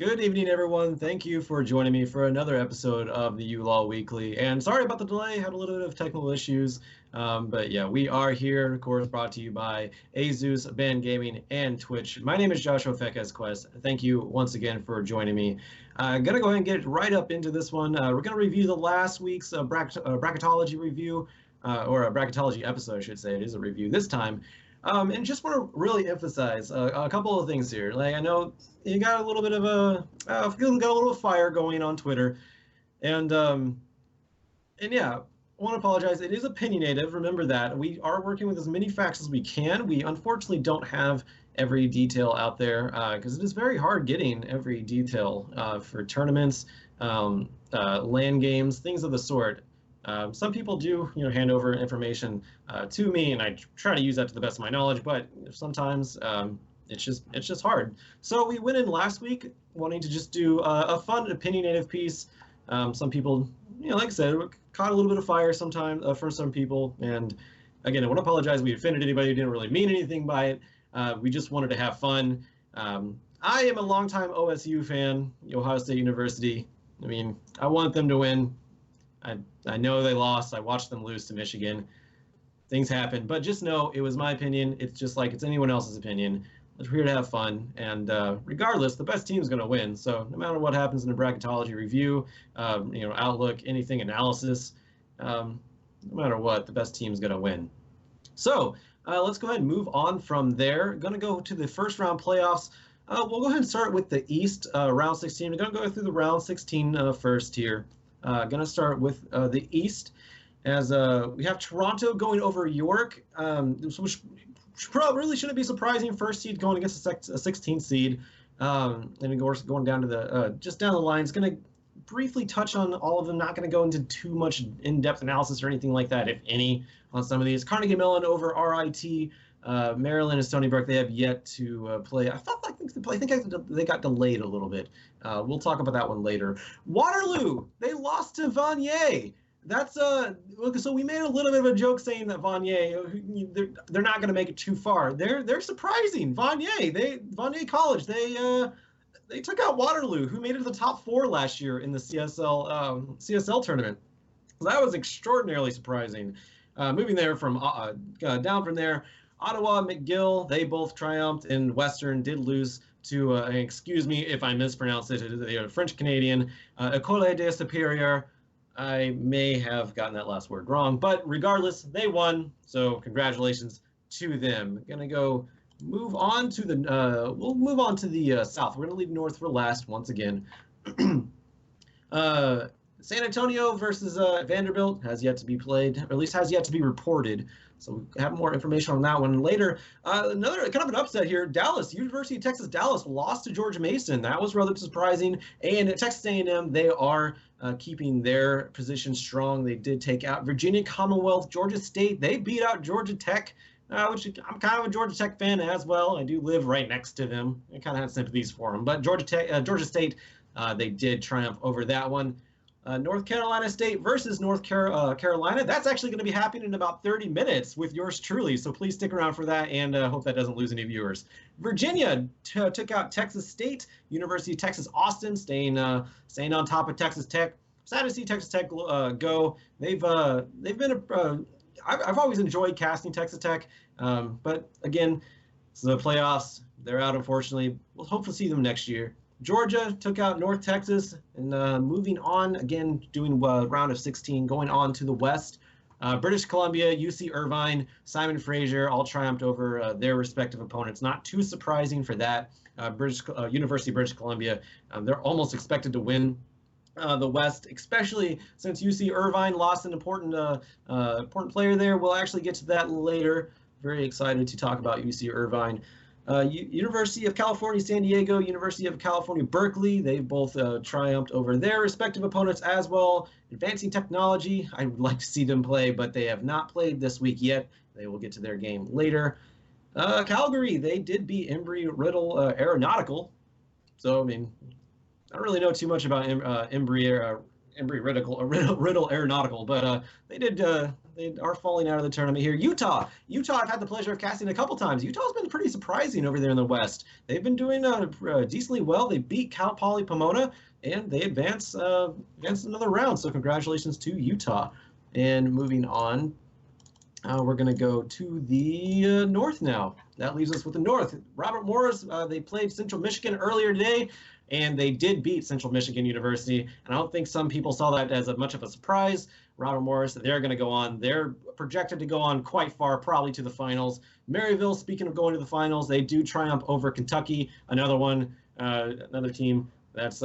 Good evening, everyone. Thank you for joining me for another episode of the ULoL Weekly. And sorry about the delay, had a little bit of technical issues. But yeah, we are here, of course, brought to you by Azus, Band Gaming, and Twitch. My name is Joshua Pheqes. Thank you once again for joining me. I'm going to go ahead and get right up into this one. We're going to review the last week's bracketology review, or a bracketology episode, I should say. It is a review this time. And just want to really emphasize a couple of things here. Like, I know you got a little bit of got a little fire going on Twitter, and yeah, I want to apologize. It is opinionative. Remember that we are working with as many facts as we can. We unfortunately don't have every detail out there because it is very hard getting every detail for tournaments, LAN games, things of the sort. Some people do, hand over information to me, and I try to use that to the best of my knowledge. But sometimes it's just hard. So we went in last week wanting to just do a fun, opinionative piece. Some people, like I said, caught a little bit of fire sometimes for some people. And again, I want to apologize. We offended anybody who didn't really mean anything by it. We just wanted to have fun. I am a longtime OSU fan, Ohio State University. I mean, I want them to win. I know they lost. I watched them lose to Michigan. Things happen, but just know it was my opinion. It's just like it's anyone else's opinion. We're here to have fun, and regardless, the best team is going to win. So no matter what happens in the bracketology review, outlook, anything analysis, no matter what, the best team is going to win. So let's go ahead and move on from there. Going to go to the first round playoffs. We'll go ahead and start with the East round 16. We're going to go through the round 16 first here. Going to start with the East, as we have Toronto going over York, which really shouldn't be surprising. First seed going against a 16th seed, and of course going down to the just down the line. It's going to briefly touch on all of them. Not going to go into too much in-depth analysis or anything like that, if any, on some of these. Carnegie Mellon over RIT. Maryland and Stony Brook, they have yet to play. I think they got delayed a little bit. We'll talk about that one later. Waterloo, they lost to Vanier. That's so we made a little bit of a joke saying that Vanier, they're not going to make it too far. They're surprising. Vanier College, they took out Waterloo, who made it to the top 4 last year in the CSL tournament. So that was extraordinarily surprising. Moving there from down from there. Ottawa, McGill, they both triumphed, and Western did lose to, excuse me if I mispronounce it, the French-Canadian, École des Supérieurs. I may have gotten that last word wrong, but regardless, they won, so congratulations to them. Gonna go move on to the, we'll move on to the south. We're gonna leave north for last once again. San Antonio versus Vanderbilt has yet to be played, or at least has yet to be reported. So we have more information on that one later. Another kind of an upset here. Dallas, University of Texas Dallas lost to George Mason. That was rather surprising. And at Texas A&M, they are keeping their position strong. They did take out Virginia Commonwealth, Georgia State. They beat out Georgia Tech, which I'm kind of a Georgia Tech fan as well. I do live right next to them. I kind of have sympathies for them. But Georgia State, they did triumph over that one. North Carolina State versus North Carolina. That's actually going to be happening in about 30 minutes with yours truly, so please stick around for that, and hope that doesn't lose any viewers. Virginia took out Texas State. University of Texas Austin staying on top of Texas Tech. Sad to see Texas Tech go. They've been I've always enjoyed casting Texas Tech, but again, it's the playoffs. They're out, unfortunately. We'll hopefully see them next year. Georgia took out North Texas, and moving on, again, doing round of 16, going on to the West. British Columbia, UC Irvine, Simon Fraser all triumphed over their respective opponents. Not too surprising for that. University of British Columbia, they're almost expected to win the West, especially since UC Irvine lost an important player there. We'll actually get to that later. Very excited to talk about UC Irvine. University of California, San Diego, University of California, Berkeley, they've both triumphed over their respective opponents as well. Advancing Technology, I would like to see them play, but they have not played this week yet. They will get to their game later. Calgary, they did beat Embry-Riddle Aeronautical. So, I mean, I don't really know too much about Embry-Riddle Aeronautical, but they did they are falling out of the tournament here. Utah, I've had the pleasure of casting a couple times. Utah's been pretty surprising over there in the West. They've been doing decently well. They beat Cal Poly Pomona, and they advance another round. So congratulations to Utah. And moving on, we're going to go to the North now. That leaves us with the North. Robert Morris, they played Central Michigan earlier today, and they did beat Central Michigan University. And I don't think some people saw that as much of a surprise. Robert Morris, they're going to go on. They're projected to go on quite far, probably to the finals. Maryville, speaking of going to the finals, they do triumph over Kentucky, another team that's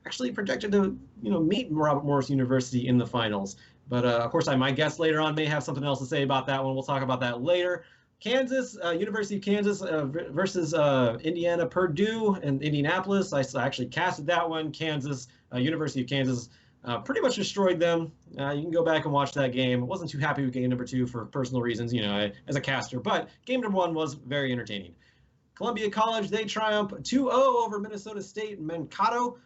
actually projected to meet Robert Morris University in the finals. But of course, my guest later on may have something else to say about that one. We'll talk about that later. Kansas, University of Kansas versus Indiana, Purdue, and Indianapolis. I actually casted that one. Kansas, University of Kansas, pretty much destroyed them. You can go back and watch that game. I wasn't too happy with game number 2 for personal reasons, as a caster. But game number 1 was very entertaining. Columbia College, they triumph 2-0 over Minnesota State and Mankato.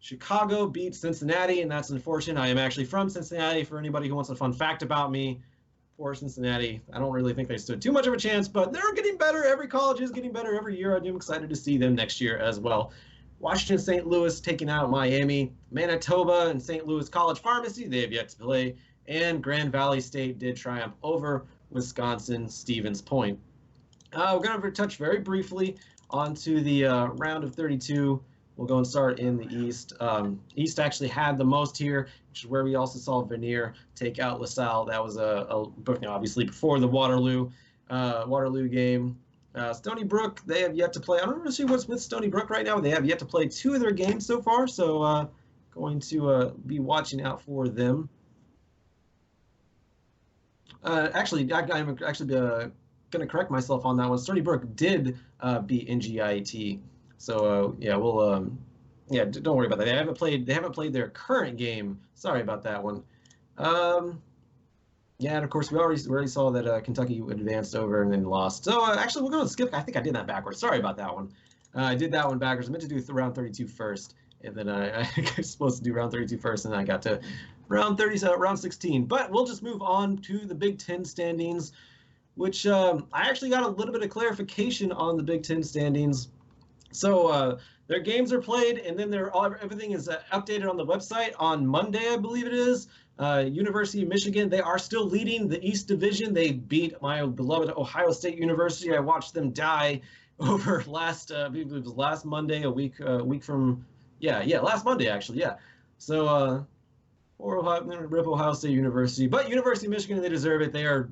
Chicago beats Cincinnati, and that's unfortunate. I am actually from Cincinnati, for anybody who wants a fun fact about me. Poor Cincinnati. I don't really think they stood too much of a chance, but they're getting better. Every college is getting better every year. I'm excited to see them next year as well. Washington St. Louis taking out Miami. Manitoba and St. Louis College Pharmacy, they have yet to play. And Grand Valley State did triumph over Wisconsin Stevens Point. We're going to touch very briefly onto the round of 32. We'll go and start in the East. East actually had the most here, which is where we also saw Veneer take out LaSalle. That was obviously before the Waterloo game. Stony Brook, they have yet to play. I don't really see what's with Stony Brook right now. They have yet to play 2 of their games so far, so going to be watching out for them. Actually, I'm actually going to correct myself on that one. Stony Brook did beat NGIT. So we'll don't worry about that. They haven't played their current game. Sorry about that one. And of course we already saw that Kentucky advanced over and then lost. So actually we're going to skip. I think I did that backwards. Sorry about that one. I did that one backwards. I meant to do round 32 first, and then I was supposed to do round 32 first, and I got to round 16. But we'll just move on to the Big Ten standings, which I actually got a little bit of clarification on the Big Ten standings. So their games are played, and then everything is updated on the website on Monday, I believe it is. University of Michigan, they are still leading the East Division. They beat my beloved Ohio State University. I watched them die over last Monday, last Monday actually, yeah. So rip Ohio State University, but University of Michigan, they deserve it. They are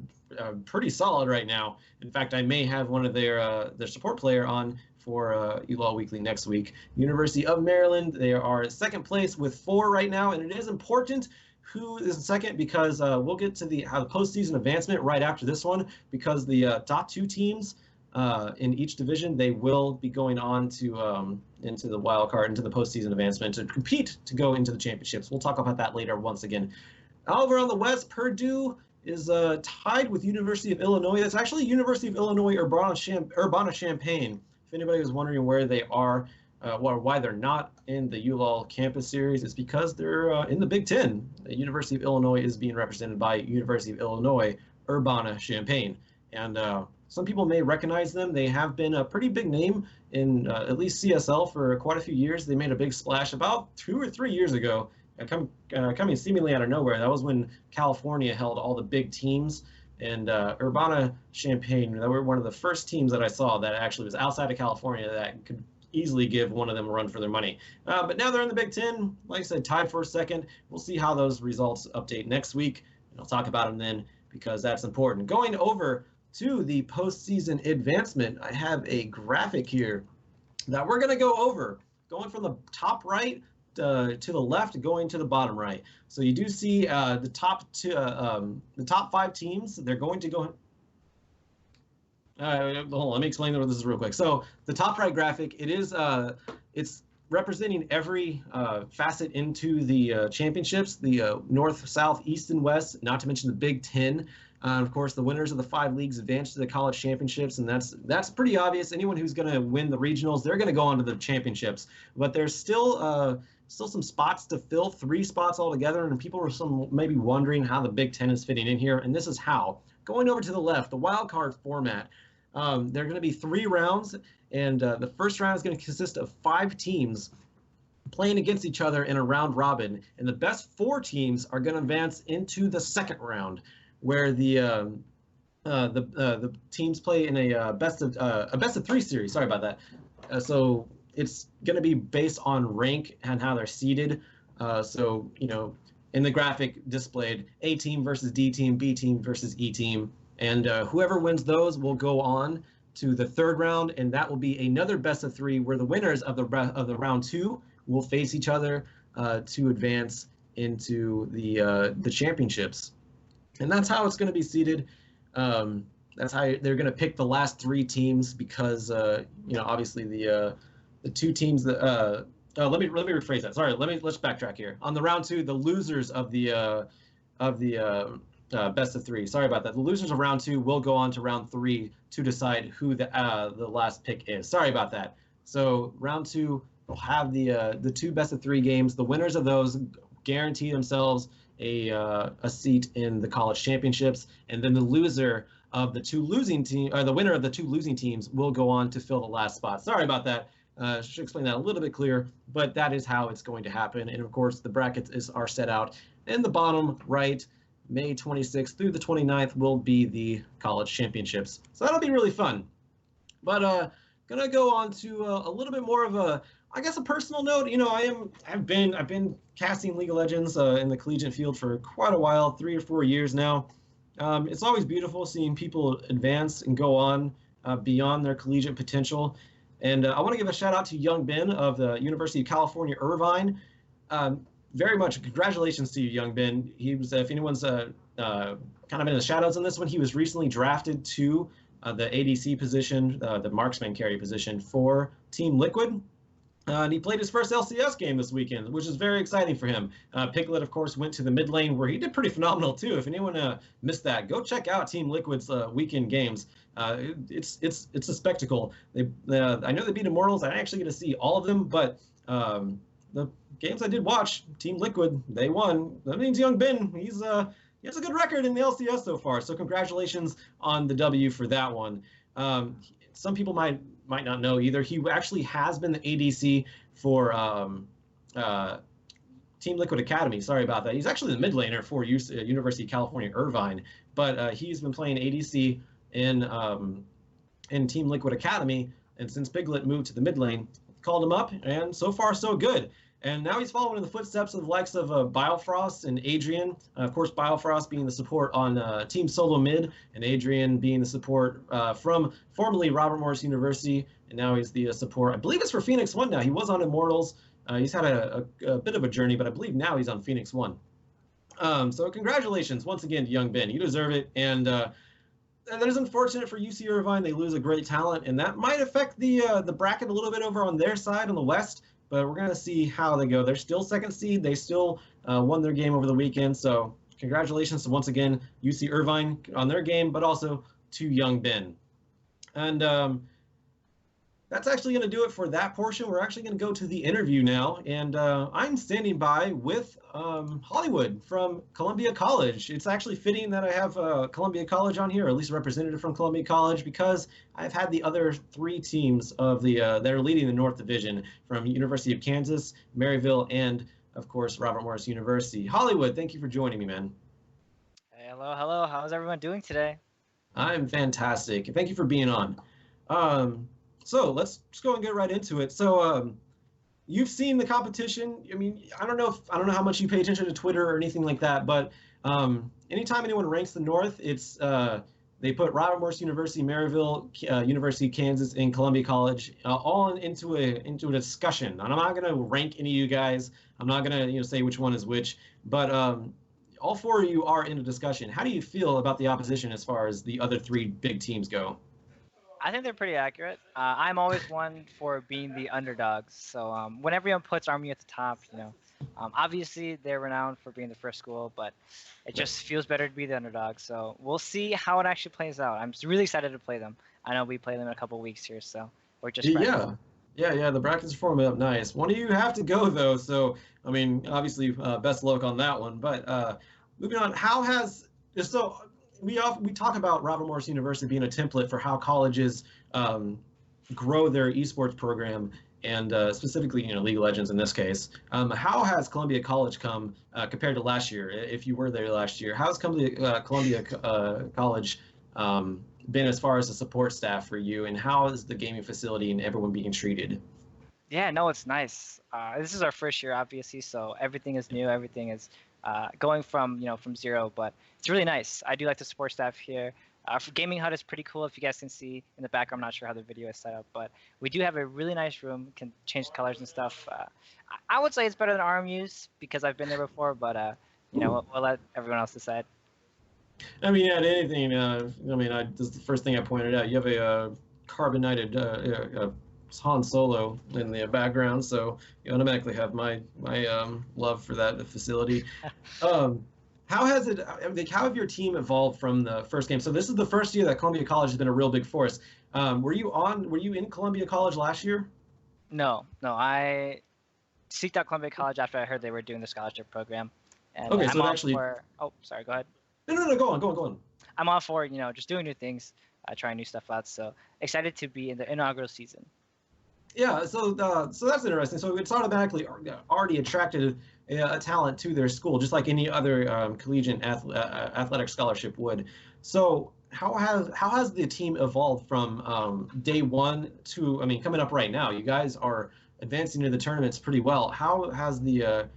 pretty solid right now. In fact, I may have one of their support player on for ULoL Weekly next week. University of Maryland, they are second place with 4 right now, and it is important who is second because we'll get to the postseason advancement right after this one, because the top 2 teams in each division, they will be going on to into the wild card, into the postseason advancement to compete to go into the championships. We'll talk about that later once again. Over on the West, Purdue is tied with University of Illinois. That's actually University of Illinois Urbana-Champaign. If anybody was wondering where they are, why they're not in the ULoL Campus Series, it's because they're in the Big Ten. The University of Illinois is being represented by University of Illinois Urbana-Champaign. And some people may recognize them. They have been a pretty big name in at least CSL for quite a few years. They made a big splash about 2 or 3 years ago, coming seemingly out of nowhere. That was when California held all the big teams. And Urbana-Champaign, they were one of the first teams that I saw that actually was outside of California that could easily give one of them a run for their money. But now they're in the Big Ten, like I said, tied for second. We'll see how those results update next week, and I'll talk about them then because that's important. Going over to the postseason advancement, I have a graphic here that we're going to go over, going from the top right to the left, going to the bottom right. So you do see the top 5 teams. They're going to go. Hold on, let me explain what this is real quick. So the top right graphic, it's representing every facet into the championships, the North, South, East, and West, not to mention the Big Ten. Of course, the winners of the 5 leagues advance to the college championships, and that's pretty obvious. Anyone who's going to win the regionals, they're going to go on to the championships. But there's still some spots to fill, 3 spots altogether, and people are maybe wondering how the Big Ten is fitting in here, and this is how. Going over to the left, the wild card format. There are going to be 3 rounds, and the first round is going to consist of 5 teams playing against each other in a round robin, and the best 4 teams are going to advance into the second round, where the teams play in a best of 3 series. Sorry about that. So it's going to be based on rank and how they're seeded. So in the graphic displayed, A team versus D team, B team versus E team, and whoever wins those will go on to the third round, and that will be another best of 3, where the winners of the round 2 will face each other to advance into the championships. And that's how it's going to be seeded. That's how they're going to pick the last 3 teams, because obviously the 2 teams that let me rephrase that. Sorry, let's backtrack here. On the round 2, the losers of the best of 3. Sorry about that. The losers of round 2 will go on to round 3 to decide who the last pick is. Sorry about that. So round 2 will have the 2 best of 3 games. The winners of those guarantee themselves a seat in the college championships, and then the loser of the 2 losing team, or the winner of the 2 losing teams, will go on to fill the last spot. Sorry about that. Should explain that a little bit clearer, but that is how it's going to happen. And of course, the brackets are set out in the bottom right. May 26th through the 29th will be the college championships, so that'll be really fun. But gonna go on to a little bit more of a personal note. I've been casting League of Legends in the collegiate field for quite a while, 3 or 4 years now. It's always beautiful seeing people advance and go on beyond their collegiate potential. And I want to give a shout out to Young Ben of the University of California, Irvine. Very much congratulations to you, Young Ben. He was, if anyone's kind of in the shadows on this one, he was recently drafted to the ADC position, the marksman carry position for Team Liquid. And he played his first LCS game this weekend, which is very exciting for him. Piglet, of course, went to the mid lane, where he did pretty phenomenal too. If anyone missed that, go check out Team Liquid's weekend games. It's a spectacle. I know they beat Immortals. I didn't actually get to see all of them, but the games I did watch, Team Liquid, they won. That means Young Ben, he has a good record in the LCS so far. So congratulations on the W for that one. Some people might not know either. He actually has been the ADC for Team Liquid Academy. Sorry about that. He's actually the mid laner for University of California, Irvine, but he's been playing ADC in Team Liquid Academy, and since Piglet moved to the mid lane, called him up, and so far so good. And now he's following in the footsteps of the likes of Biofrost and Adrian. Of course, Biofrost being the support on Team Solo Mid, and Adrian being the support from formerly Robert Morris University, and now he's the support. I believe it's for Phoenix One now. He was on Immortals. He's had a bit of a journey, but I believe now he's on Phoenix One. So congratulations once again to Young Ben. You deserve it. And that is unfortunate for UC Irvine. They lose a great talent, and that might affect the bracket a little bit over on their side on the West. But we're going to see how they go. They're still second seed. They still won their game over the weekend. So congratulations to, once again, UC Irvine on their game, but also to Young Ben. And that's actually going to do it for that portion. We're actually going to go to the interview now. And I'm standing by with Hollywood from Columbia College. It's actually fitting that I have Columbia College on here, or at least a representative from Columbia College, because I've had the other 3 teams of that are leading the North Division from University of Kansas, Maryville, and, of course, Robert Morris University. Hollywood, thank you for joining me, man. Hey, hello. How's everyone doing today? I'm fantastic. Thank you for being on. So let's just go and get right into it. So you've seen the competition. I mean, I don't know how much you pay attention to Twitter or anything like that, but anytime anyone ranks the North, it's they put Robert Morris University, Maryville, University of Kansas, and Columbia College all into a discussion. And I'm not going to rank any of you guys. I'm not going to say which one is which, but all 4 of you are in a discussion. How do you feel about the opposition as far as the other 3 big teams go? I think they're pretty accurate. I'm always one for being the underdogs. So when everyone puts Army at the top, obviously they're renowned for being the first school, but it just feels better to be the underdog. So we'll see how it actually plays out. I'm really excited to play them. I know we play them in a couple weeks here, so we're just fresh. Yeah, yeah. The brackets are forming up nice. One of you have to go though, so I mean, obviously, best of luck on that one. But moving on, how has so we talk about Robert Morris University being a template for how colleges grow their esports program, and specifically, League of Legends in this case. How has Columbia College come compared to last year? If you were there last year, how has Columbia College been as far as the support staff for you, and how is the gaming facility and everyone being treated? Yeah, no, it's nice. This is our first year, obviously, so everything is new. Everything is going from zero, but it's really nice. I do like the support staff here. For Gaming Hut is pretty cool. If you guys can see in the background, I'm not sure how the video is set up, but we do have a really nice room. Can change colors and stuff. I would say it's better than RMU's because I've been there before, but we'll let everyone else decide. I mean, yeah, anything. This is the first thing I pointed out. You have a carbonated Han Solo in the background, so you automatically have my love for that facility. How has it? How have your team evolved from the first game? So this is the first year that Columbia College has been a real big force. Were you in Columbia College last year? No. I seeked out Columbia College after I heard they were doing the scholarship program. And Okay, I'm so all actually, for. Oh, sorry. Go ahead. no, go on. I'm all for just doing new things, trying new stuff out. So excited to be in the inaugural season. Yeah, so that's interesting. So it's automatically already attracted a talent to their school, just like any other collegiate athletic scholarship would. So how has the team evolved from day one to, I mean, coming up right now? You guys are advancing into the tournaments pretty well. How's the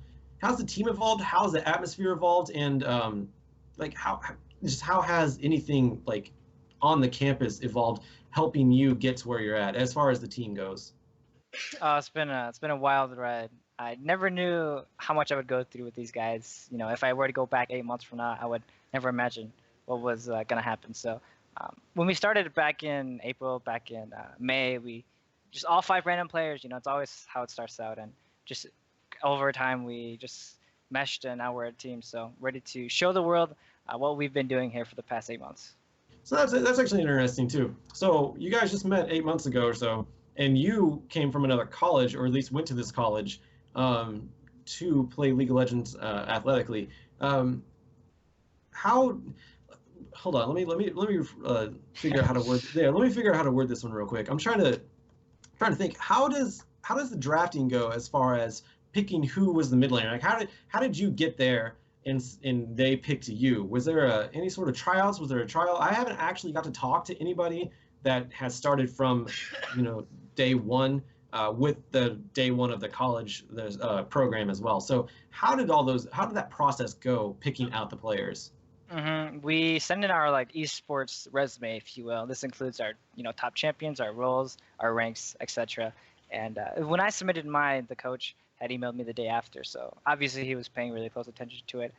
team evolved? How has the atmosphere evolved? And how has anything like on the campus evolved, helping you get to where you're at as far as the team goes? It's been a wild ride. I never knew how much I would go through with these guys. If I were to go back 8 months from now, I would never imagine what was gonna happen. So when we started back in April, back in May, we just all 5 random players. It's always how it starts out, and just over time we just meshed, and now we're a team. So ready to show the world what we've been doing here for the past 8 months. So that's actually interesting too. So you guys just met 8 months ago or so, and you came from another college, or at least went to this college to play League of Legends athletically. How? Hold on. Let me figure out how to word. Yeah, let me figure out how to word this one real quick. I'm trying to think. How does the drafting go as far as picking who was the mid laner? Like how did you get there? And they picked you. Was there any sort of tryouts? Was there a trial? I haven't actually got to talk to anybody that has started from, day one with the day one of the college program as well. So how did that process go, picking out the players? We send in our esports resume, if you will. This includes our top champions, our roles, our ranks, etc. And when I submitted mine, the coach had emailed me the day after, so obviously he was paying really close attention to it.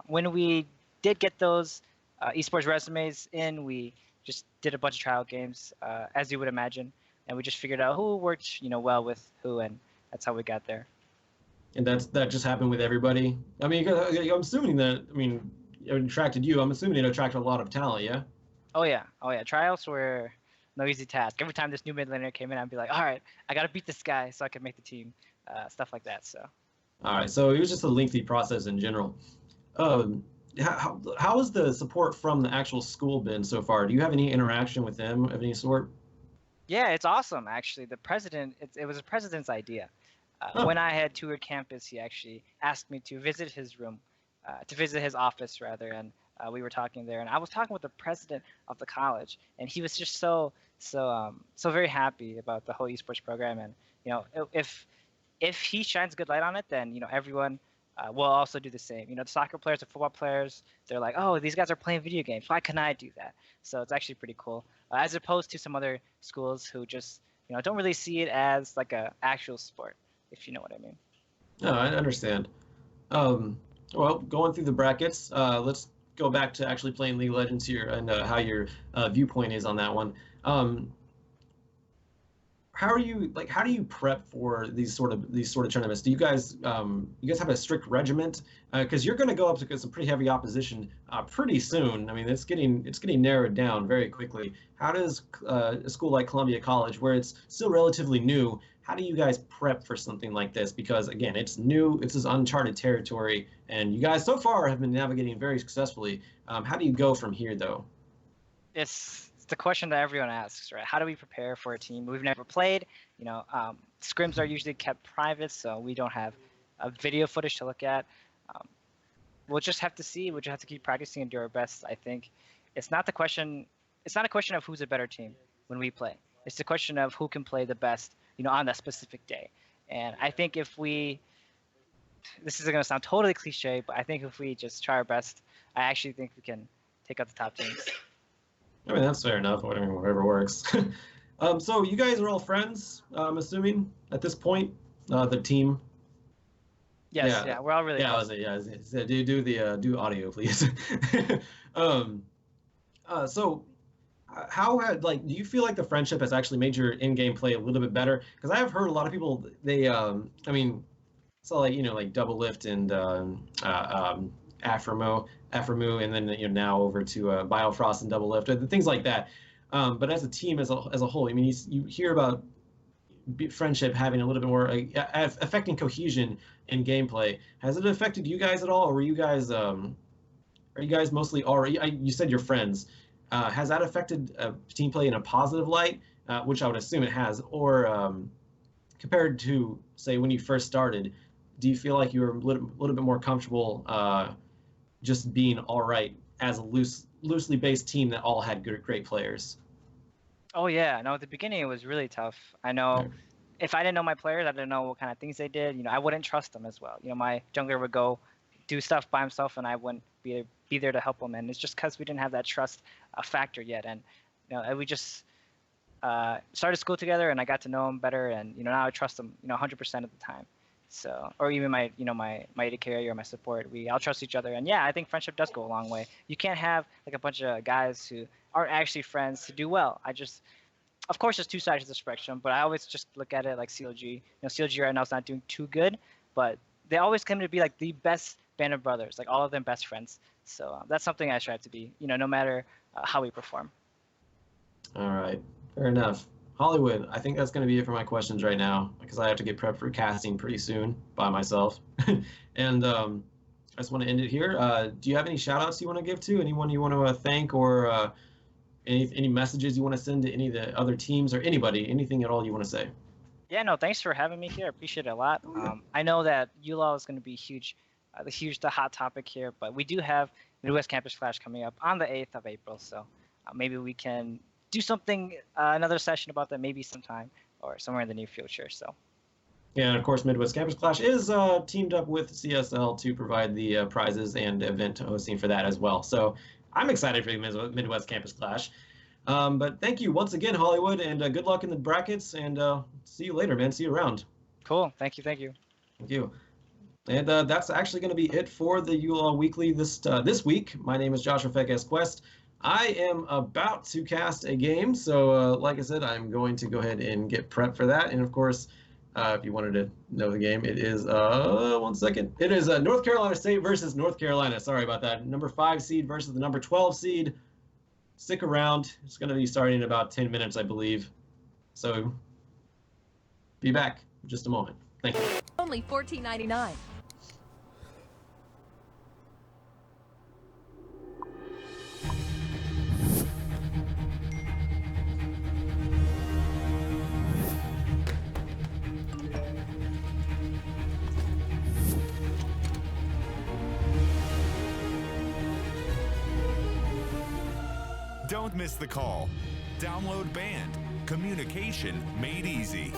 When we did get those esports resumes in, we just did a bunch of trial games, as you would imagine, and we just figured out who worked well with who, and that's how we got there. And that just happened with everybody? I mean, I'm assuming that, it attracted you. I'm assuming it attracted a lot of talent, yeah? Oh yeah. Trials were no easy task. Every time this new mid laner came in, I'd be like, all right, I got to beat this guy so I can make the team. Stuff like that. So. All right. So it was just a lengthy process in general. How has the support from the actual school been so far? Do you have any interaction with them of any sort? Yeah, it's awesome. Actually, the president. It was the president's idea. When I had toured campus, he actually asked me to visit his room, to visit his office rather, and we were talking there. And I was talking with the president of the college, and he was just so very happy about the whole esports program. And if he shines a good light on it, then everyone will also do the same. The soccer players, the football players, they're like, oh, these guys are playing video games. Why can't I do that? So it's actually pretty cool, as opposed to some other schools who just don't really see it as like a actual sport, if you know what I mean. No, I understand. Well, going through the brackets, let's go back to actually playing League of Legends here, and how your viewpoint is on that one. how do you prep for these sort of tournaments? Do you guys have a strict regiment? Because you're going to go up to some pretty heavy opposition pretty soon. I mean, it's getting narrowed down very quickly. How does a school like Columbia College, where it's still relatively new, how do you guys prep for something like this? Because again, it's new, it's this uncharted territory, and you guys so far have been navigating very successfully. How do you go from here, though? It's the question that everyone asks, right? How do we prepare for a team we've never played? Scrims are usually kept private, so we don't have a video footage to look at. Um, we'll just have to see. We'll just have to keep practicing and do our best. I think it's not the question. It's not a question of who's a better team when we play. It's the question of who can play the best, on that specific day. And I think if we, this is going to sound totally cliche, but I think if we just try our best, I actually think we can take out the top teams. I mean, that's fair enough. Whatever works. So you guys are all friends, I'm assuming, at this point, the team. Yes, yeah, we're all really close. Do audio, please. So how do you feel like the friendship has actually made your in-game play a little bit better? Because I have heard a lot of people, I mean, so like Double Lift and Aframo, and then now over to Biofrost and Double Lift, things like that. But as a team, as a whole, I mean, you hear about friendship having a little bit more affecting cohesion in gameplay. Has it affected you guys at all, or are you guys mostly already? You said you're friends. Has that affected team play in a positive light, which I would assume it has, or compared to say when you first started? Do you feel like you were a little bit more comfortable just being all right as a loosely based team that all had great players? Oh yeah, no, at the beginning it was really tough. I know if I didn't know my players, I didn't know what kind of things they did. I wouldn't trust them as well. My jungler would go do stuff by himself, and I wouldn't be there to help him. And it's just because we didn't have that trust factor yet. And we just started school together, and I got to know him better. And now I trust him 100% of the time. So, or even my AD carry or my support, I'll trust each other. And yeah, I think friendship does go a long way. You can't have like a bunch of guys who aren't actually friends to do well. Of course, there's two sides of the spectrum, but I always just look at it like CLG. CLG right now is not doing too good, but they always come to be like the best band of brothers, like all of them best friends. So that's something I strive to be, no matter how we perform. All right, fair enough. Hollywood, I think that's going to be it for my questions right now, because I have to get prepped for casting pretty soon by myself. And I just want to end it here. Do you have any shout outs you want to give to anyone you want to thank, or any messages you want to send to any of the other teams, or anybody, anything at all you want to say? Yeah, no, thanks for having me here. I appreciate it a lot. I know that ULoL is going to be huge, the hot topic here, but we do have Midwest Campus Clash coming up on the 8th of April, so maybe we can do something, another session about that maybe sometime or somewhere in the near future. So. Yeah, and of course, Midwest Campus Clash is teamed up with CSL to provide the prizes and event hosting for that as well. So I'm excited for the Midwest Campus Clash. But thank you once again, Hollywood, and good luck in the brackets, and see you later, man. See you around. Cool. Thank you. Thank you. And that's actually going to be it for the ULoL Weekly this week. My name is Joshua Pheqes Quest. I am about to cast a game, so like I said, I'm going to go ahead and get prepped for that. And of course, if you wanted to know the game, it is, one second. It is North Carolina State versus North Carolina. Sorry about that. Number 5 seed versus the number 12 seed. Stick around. It's going to be starting in about 10 minutes, I believe. So be back in just a moment. Thank you. Only $14.99. Don't miss the call. Download Band. Communication made easy.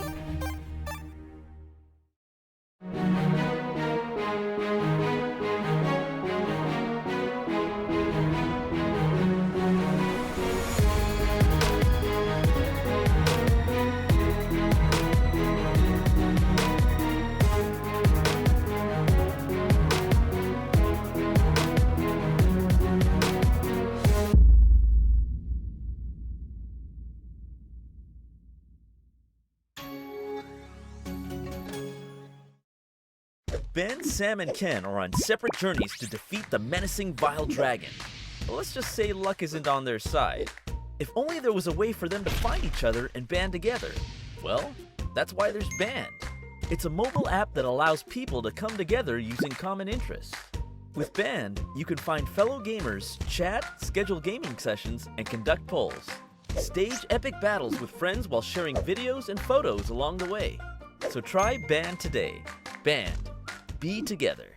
Ben, Sam, and Ken are on separate journeys to defeat the menacing Vile Dragon. But let's just say luck isn't on their side. If only there was a way for them to find each other and band together. Well, that's why there's Band. It's a mobile app that allows people to come together using common interests. With Band, you can find fellow gamers, chat, schedule gaming sessions, and conduct polls. Stage epic battles with friends while sharing videos and photos along the way. So try Band today. Band. Be together.